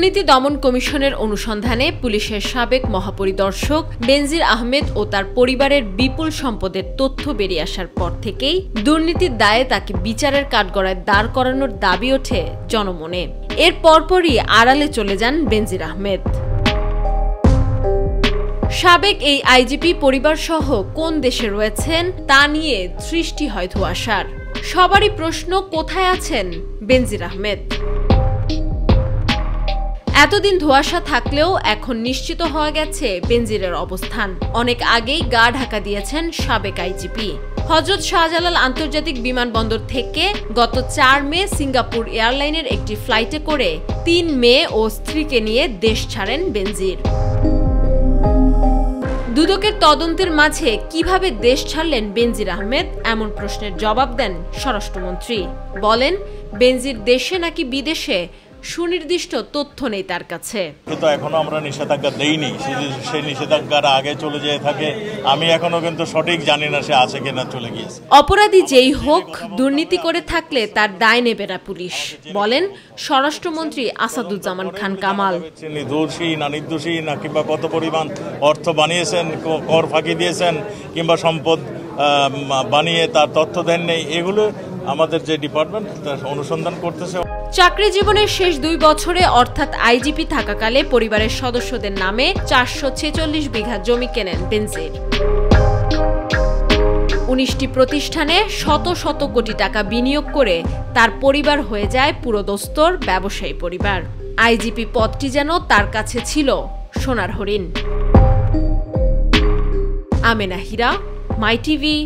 দুর্নীতি দমন কমিশনের অনুসন্ধানে পুলিশের সাবেক মহাপরিদর্শক বেনজির আহমেদ ও তার পরিবারের বিপুল সম্পদের তথ্য বেরিয়ে আসার পর থেকেই দুর্নীতির দায়ে তাকে বিচারের কাঠগড়ায় দাঁড় করানোর দাবি ওঠে জনমনে। এর পরপরই আড়ালে চলে যান বেনজির আহমেদ। সাবেক এই আইজিপি পরিবারসহ কোন দেশে রয়েছেন তা নিয়ে সৃষ্টি হয় ধোঁয়াশার। সবারই প্রশ্ন, কোথায় আছেন বেনজির আহমেদ? এতদিন ধোঁয়াশা থাকলেও এখন নিশ্চিত হওয়া গেছে বেনজিরের অবস্থান। অনেক আগেই গা ঢাকা দিয়েছেন সাবেক আইজিপি। হযরত শাহজালাল আন্তর্জাতিক বিমানবন্দর থেকে গত ৪ মে সিঙ্গাপুর এয়ারলাইনের একটি ফ্লাইটে করে ৩ মেয়ে ও স্ত্রীকে নিয়ে দেশ ছাড়েন বেনজির। দুদকের তদন্তের মাঝে কিভাবে দেশ ছাড়লেন বেনজির আহমেদ, এমন প্রশ্নের জবাব দেন স্বরাষ্ট্রমন্ত্রী। বলেন, বেনজির দেশে নাকি বিদেশে সুনির্দিষ্ট তথ্য নেই তার কাছে। কিন্তু এখনো আমরা নিষেধাজ্ঞা দেইনি, সেই নিষেধাজ্ঞার আগে চলে যেয়ে থাকে। আমি এখনো কিন্তু সঠিক জানি না সে আছে কিনা চলে গিয়েছে। অপরাধী যেই হোক, দুর্নীতি করে থাকলে তার দায় নেবে না পুলিশ, বলেন স্বরাষ্ট্রমন্ত্রী আসাদুজ্জামান খান কামাল। দোষী না নির্দোষী না কিংবা কত পরিমাণ অর্থ বানিয়েছেন, কর ফাঁকি দিয়েছেন কিংবা সম্পদ বানিয়ে তার তথ্য দেন নেই, এগুলো আমাদের যে ডিপার্টমেন্ট তার অনুসন্ধান করতেছে। চাকরি জীবনের শেষ 2 বছরে অর্থাৎ আইজিপি থাকাকালে পরিবারের সদস্যদের নামে 446 বিঘা জমি কেনেন বেনজির। 19টি প্রতিষ্ঠানে শত শত কোটি টাকা বিনিয়োগ করে তার পরিবার হয়ে যায় পুরোদস্তুর ব্যবসায়ী পরিবার। আইজিপি পদটি যেন তার কাছে ছিল সোনার হরিণ। আমেনা হীরা, মাই টিভি।